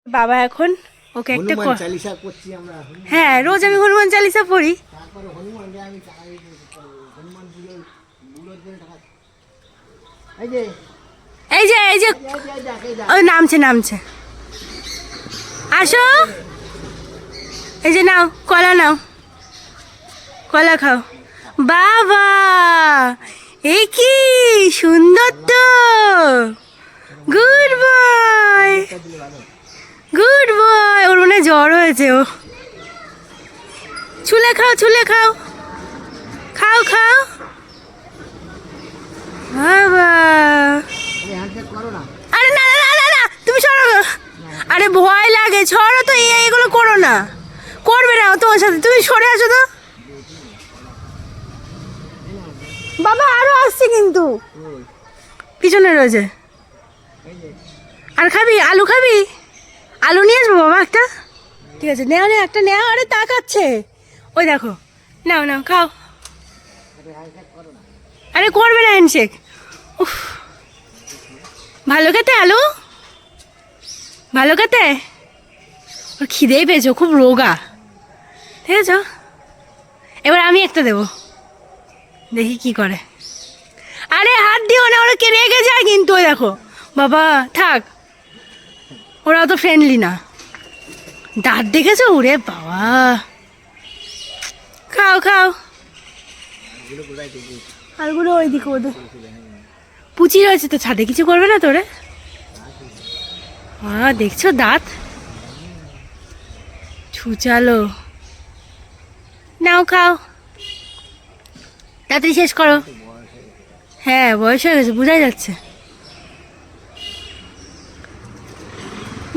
বাবা এখন ওকে একটা হনুমান চালিসা করছি আমরা। হ্যাঁ, রোজ আমি হনুমান চালিসা পড়ি। তারপরে হনুমানকে আমি হনুমান বুলোর করে টাকা। এই যে এই যে এই যে ওই নামছে নামছে, আসো। এই যে নাও কলা, নাও কলা খাও। বাবা এই কি সুন্দর তো, গুড বয় গুড বয়। ওর মনে হয় জ্বর হয়েছে, ও ছুলে খাও ছুলে খাও, খাও খাও বাবা। আরে না না না না, তুমি সরো। আরে ভয় লাগে, ছড়ো তো, এইগুলো করো না, করবে না তোমার সাথে, তুমি সরে আসো তো। বাবা আরো আসছে কিন্তু, পিছনে রয়েছে। আর খাবি আলু, খাবি আলু নিয়ে আসবো বাবা একটা? ঠিক আছে, নেও নেও একটা নেও। আরে তাকাচ্ছে, ওই দেখো, নাও নাও খাও। আরে করবে না হ্যান্ডশেক। উফ, ভালো খেতে আলু, ভালো খেতে। ওর খিদেই পেয়েছো, খুব রোগা, ঠিক আছে। এবার আমি একটা দেবো, দেখি কি করে। আরে হাত দিও না, ওরা কে রেগে যায় কিন্তু। ওই দেখো বাবা, থাক, ওরা তো ফ্রেন্ডলি না। দাঁত দেখেছো? ওরে বাবা, খাও খাও। আলগুলো ওইদিকে ওদের পুচি রয়েছে তো ছাদে, কিছু করবে না তোরে। দেখছো দাঁত ছুচালো। নাও খাও, তাড়াতাড়ি শেষ করো। হ্যাঁ বয়স হয়ে গেছে, বোঝাই যাচ্ছে।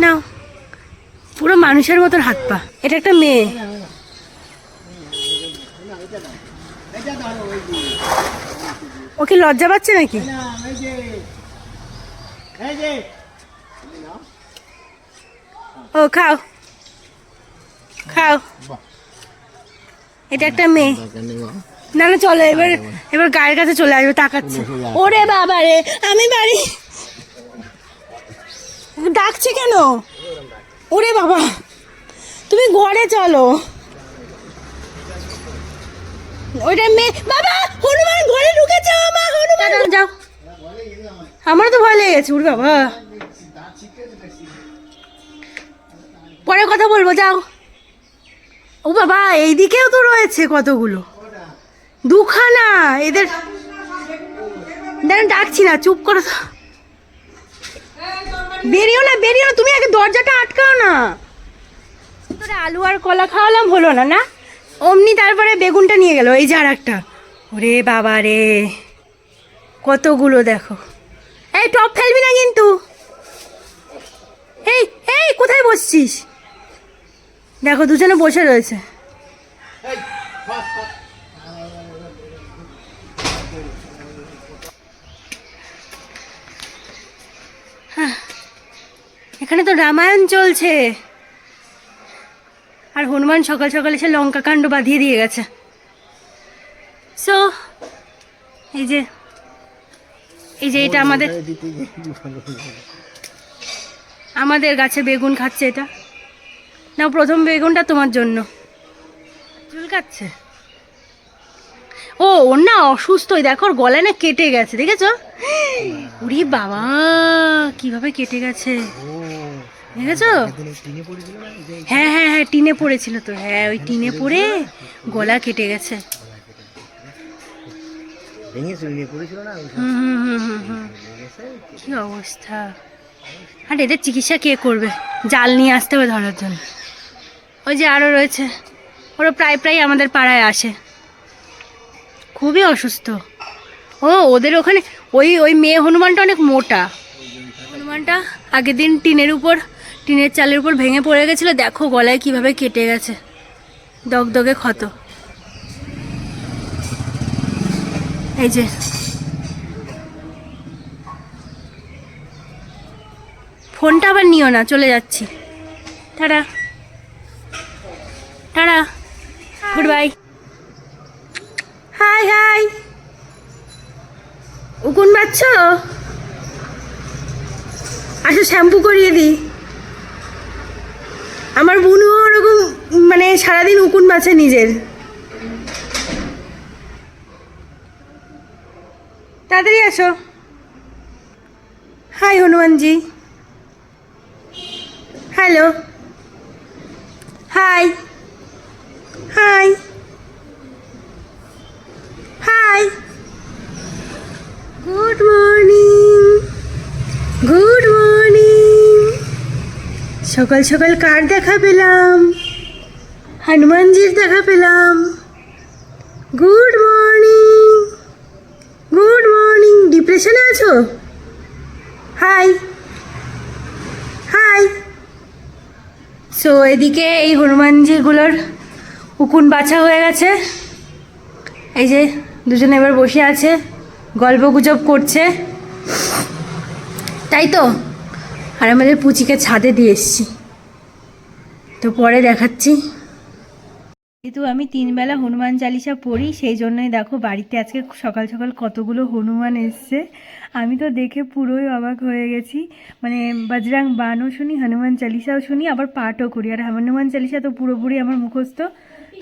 নাও, পুরো মানুষের মতন হাত পা। এটা একটা মেয়ে। ওকে লজ্জা পাচ্ছে নাকি? ও খাও খাও। এটা একটা মেয়ে। না না চলো, এবার এবার গায়ের কাছে চলে আসবে, তাকাচ্ছে। ওরে বাবা রে, আমি বাড়ি ডাকছে কেন? ওরে বাবা, তুমি ঘরে চলো। ওইটা মেয়ে। বাবা হনুমান ঘরে ঢুকেছে, মা হনুমান। যাও, আমারও তো ভয় লেগে গেছে। ওরে বাবা, পরে কথা বলবো, যাও। ও বাবা, এইদিকেও তো রয়েছে কতগুলো, দুখানা। এদের ডাকছি না, চুপ করো তো। বেরিও না বেরিও না, তুমি আগে দরজাটা আটকাও না। তোরে আলু আর কলা খাওয়ালাম, হলো না না, অমনি তারপরে বেগুনটা নিয়ে গেল। এই যে আর একটা। ওরে বাবা রে, কতগুলো দেখো। এই টপ ফেলবি না কিন্তু। এই এই কোথায় বসছিস? দেখো দুজনে বসে রয়েছে। এখানে তো রামায়ণ চলছে, আর হনুমান সকাল সকাল এসে লঙ্কা কাণ্ড বাঁধিয়ে দিয়ে গেছে। সো এই যে এটা আমাদের গাছে বেগুন খাচ্ছে। এটা না, প্রথম বেগুনটা তোমার জন্য। চুলকাচ্ছে। ও ওর না অসুস্থই, দেখো ওর গলায় না কেটে গেছে, দেখেছো? উরি বাবা, কিভাবে কেটে গেছে দেখেছো? হ্যাঁ হ্যাঁ হ্যাঁ, টিনে পড়েছিল তো। হ্যাঁ, ওই টিনে পড়ে গলা কেটে গেছে। কি অবস্থা। আর এদের চিকিৎসা কে করবে? জাল নিয়ে আসতে হবে ধরার জন্য। ওই যে আরও রয়েছে, ওরা প্রায় প্রায় আমাদের পাড়ায় আসে, খুবই অসুস্থ। ও ওদের ওখানে ওই মেয়ে হনুমানটা অনেক মোটা। হনুমানটা আগের দিন টিনের চালের উপর ভেঙে পড়ে গেছিলো, দেখো গলায় কিভাবে কেটে গেছে, দগদগে ক্ষত। এই যে ফোনটা আবার নিও না, চলে যাচ্ছি। Tata tata, good bye. High high, উকুন বাচ্চ, আসো শ্যাম্পু করিয়ে দিই। আমার বোনও ওরকম মানে সারাদিন উকুন বাছে নিজের। তাড়াতাড়ি আসো। Hi Hanumanji. Hello, hi hi hi, good morning good morning. সকাল সকাল কার দেখা পেলাম? হনুমানজির দেখা পেলাম। Good morning good morning. ডিপ্রেশনে আছো? High high. সো এদিকে এই হনুমানজিগুলোর উকুন বাছা হয়ে গেছে। এই যে দুজনে এবার বসে আছে, গল্প গুজব করছে, তাই তো। আর আমাদের পুচিকে ছাদে দিয়ে এসছি, তো পরে দেখাচ্ছি। যেহেতু আমি 3 বেলা হনুমান চালিসা পড়ি, সেই জন্যই দেখো বাড়িতে আজকে সকাল সকাল কতগুলো হনুমান এসছে। আমি তো দেখে পুরোই অবাক হয়ে গেছি। মানে বজরং বানও শুনি, হনুমান চালিসাও শুনি, আবার পাঠও করি। আর হনুমান চালিসা তো পুরোপুরি আমার মুখস্থ।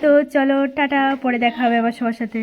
তো চলো টাটা, পরে দেখা হবে আবার সবার সাথে।